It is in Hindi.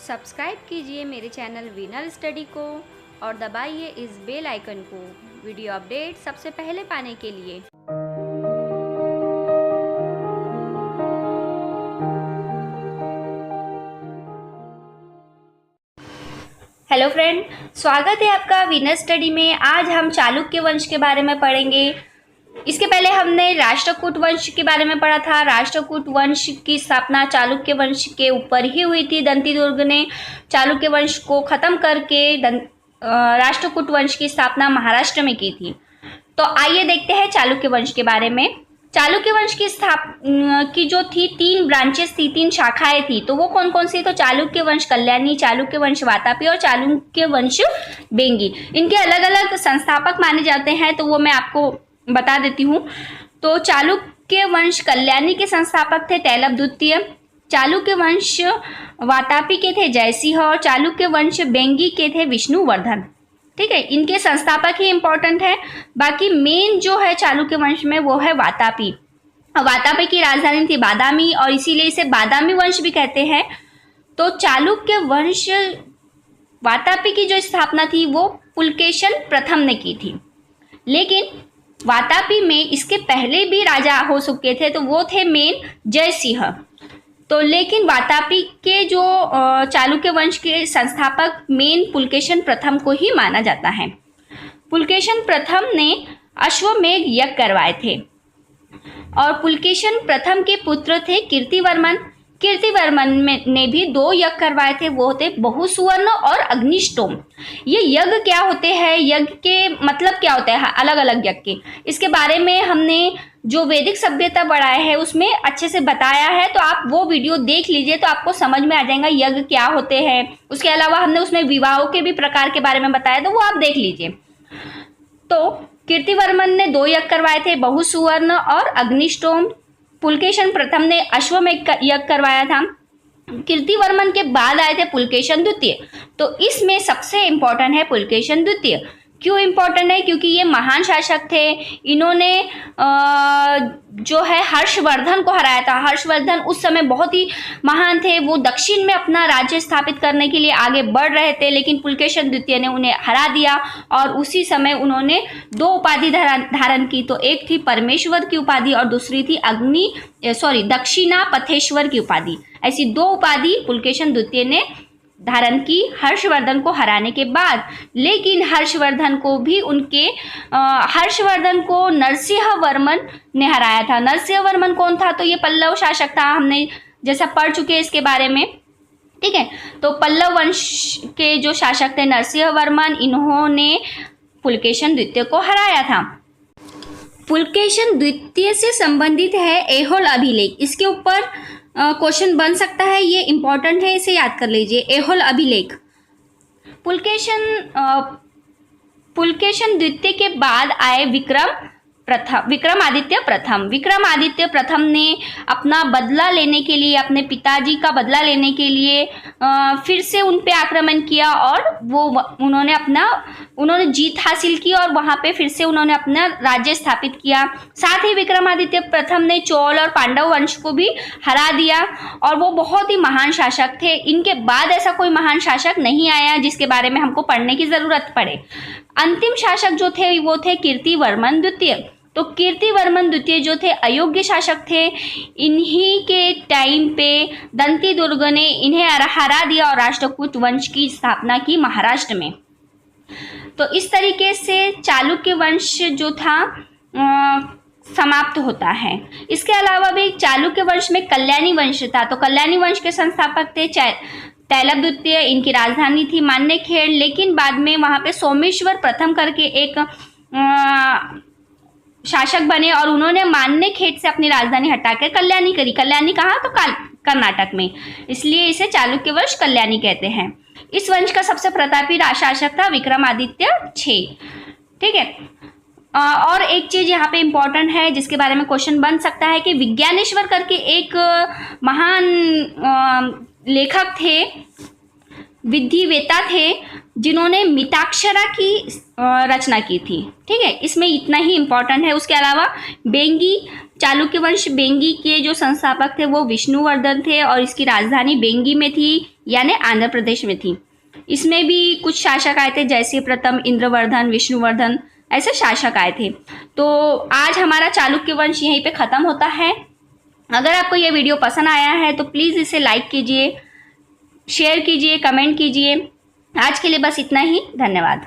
सब्सक्राइब कीजिए मेरे चैनल विनर स्टडी को और दबाइए इस बेल आइकन को वीडियो अपडेट सबसे पहले पाने के लिए। हेलो फ्रेंड, स्वागत है आपका विनर स्टडी में। आज हम चालुक्य वंश के बारे में पढ़ेंगे। इसके पहले हमने राष्ट्रकूट वंश के बारे में पढ़ा था। राष्ट्रकूट वंश की स्थापना चालुक्य वंश के ऊपर ही हुई थी। दंती दुर्ग ने चालुक्य वंश को खत्म करके राष्ट्रकूट वंश की स्थापना महाराष्ट्र में की थी। तो आइए देखते हैं चालुक्य वंश के बारे में। चालुक्य वंश की जो थी 3 ब्रांचेस थी, 3 शाखाएं थी। तो वो कौन कौन सी? तो चालुक्य वंश कल्याणी, चालुक्य वंश वातापी और चालुक्य वंश बेंगी। इनके अलग अलग संस्थापक माने जाते हैं, तो वो मैं आपको बता देती हूँ। तो चालुक्य वंश कल्याणी के संस्थापक थे तैलभ द्वितीय, चालुक्य वंश वातापी के थे जयसिंह और चालुक्य वंश बेंगी के थे विष्णुवर्धन। ठीक है, इनके संस्थापक ही इंपॉर्टेंट है। बाकी मेन जो है चालुक्य वंश में वो है वातापी। वातापी की राजधानी थी बादामी और इसीलिए इसे बादामी वंश भी कहते हैं। तो चालुक्य वंश वातापी की जो स्थापना थी वो पुलकेशन प्रथम ने की थी, लेकिन वातापी में इसके पहले भी राजा हो चुके थे, तो वो थे मेन जयसिंह। तो लेकिन वातापी के जो चालुक्य वंश के संस्थापक मेन पुलकेशन प्रथम को ही माना जाता है। पुलकेशन प्रथम ने अश्वमेध यज्ञ करवाए थे और पुलकेशन प्रथम के पुत्र थे कीर्तिवर्मन। कीर्तिवर्मन ने भी 2 यज्ञ करवाए थे, वो थे बहुसुवर्ण और अग्निष्टोम। ये यज्ञ क्या होते हैं, यज्ञ के मतलब क्या होते हैं, अलग अलग यज्ञ के, इसके बारे में हमने जो वैदिक सभ्यता पढ़ाया है उसमें अच्छे से बताया है। तो आप वो वीडियो देख लीजिए तो आपको समझ में आ जाएगा यज्ञ क्या होते हैं। उसके अलावा हमने उसमें विवाहों के भी प्रकार के बारे में बताया, तो वो आप देख लीजिए। तो कीर्तिवर्मन ने 2 यज्ञ करवाए थे, बहुसुवर्ण और अग्निष्टोम। पुलकेशन प्रथम ने अश्वमेध यज्ञ करवाया था। कीर्तिवर्मन के बाद आए थे पुलकेशन द्वितीय। तो इसमें सबसे इंपॉर्टेंट है पुलकेशन द्वितीय। क्यों इंपॉर्टेंट है? क्योंकि ये महान शासक थे। इन्होंने जो है हर्षवर्धन को हराया था। हर्षवर्धन उस समय बहुत ही महान थे, वो दक्षिण में अपना राज्य स्थापित करने के लिए आगे बढ़ रहे थे, लेकिन पुलकेशन द्वितीय ने उन्हें हरा दिया और उसी समय उन्होंने 2 उपाधि धारण की। तो एक थी परमेश्वर की उपाधि और दूसरी थी दक्षिणापथेश्वर की उपाधि। ऐसी 2 उपाधि पुलकेशन द्वितीय ने धारण की हर्षवर्धन को हराने के बाद। लेकिन हर्षवर्धन को नरसिंहवर्मन ने हराया था। नरसिंहवर्मन कौन था? तो ये पल्लव शासक था, हमने जैसा पढ़ चुके हैं इसके बारे में। ठीक है, तो पल्लव वंश के जो शासक थे नरसिंहवर्मन, इन्होंने पुलकेशन द्वितीय को हराया था। पुलकेशन द्वितीय से संबंधित है ऐहोल अभिलेख। इसके ऊपर क्वेश्चन बन सकता है, ये इंपॉर्टेंट है, इसे याद कर लीजिए। ऐहोल अभिलेख पुलकेशन द्वितीय के बाद आए विक्रमादित्य प्रथम। विक्रमादित्य प्रथम ने अपना बदला लेने के लिए, अपने पिताजी का बदला लेने के लिए फिर से उन पे आक्रमण किया और उन्होंने जीत हासिल की और वहां पे फिर से उन्होंने अपना राज्य स्थापित किया। साथ ही विक्रमादित्य प्रथम ने चोल और पांडव वंश को भी हरा दिया और वो बहुत ही महान शासक थे। इनके बाद ऐसा कोई महान शासक नहीं आया जिसके बारे में हमको पढ़ने की जरूरत पड़े। अंतिम शासक जो थे वो थे कीर्तिवर्मन द्वितीय। तो कीर्तिवर्मन द्वितीय जो थे अयोग्य शासक थे। इन्हीं के टाइम पे दंती दुर्ग ने इन्हें हरा दिया और राष्ट्रकूट वंश की स्थापना की महाराष्ट्र में। तो इस तरीके से चालुक्य वंश जो था समाप्त होता है। इसके अलावा भी चालुक्य वंश में कल्याणी वंश था। तो कल्याणी वंश के संस्थापक थे तैलभ द्वितीय। इनकी राजधानी थी मान्यखेड़, लेकिन बाद में वहां पे सोमेश्वर प्रथम करके एक शासक बने और उन्होंने मान्यखेड़ से अपनी राजधानी हटाकर कल्याणी करी। कल्याणी कहाँ? तो कर्नाटक में, इसलिए इसे चालुक्य वंश कल्याणी कहते हैं। इस वंश का सबसे प्रतापी शासक था विक्रमादित्य 6। ठीक है, और एक चीज यहाँ पे इंपॉर्टेंट है जिसके बारे में क्वेश्चन बन सकता है कि विज्ञानेश्वर करके एक महान लेखक थे विधिवेता थे जिन्होंने मिताक्षरा की रचना की थी। ठीक है, इसमें इतना ही इम्पोर्टेंट है। उसके अलावा बेंगी, चालुक्य वंश बेंगी के जो संस्थापक थे वो विष्णुवर्धन थे और इसकी राजधानी बेंगी में थी, यानी आंध्र प्रदेश में थी। इसमें भी कुछ शासक आए थे, जैसे प्रथम इंद्रवर्धन, विष्णुवर्धन, ऐसे शासक आए थे। तो आज हमारा चालुक्य वंश यहीं पे ख़त्म होता है। अगर आपको ये वीडियो पसंद आया है तो प्लीज़ इसे लाइक कीजिए, शेयर कीजिए, कमेंट कीजिए। आज के लिए बस इतना ही। धन्यवाद।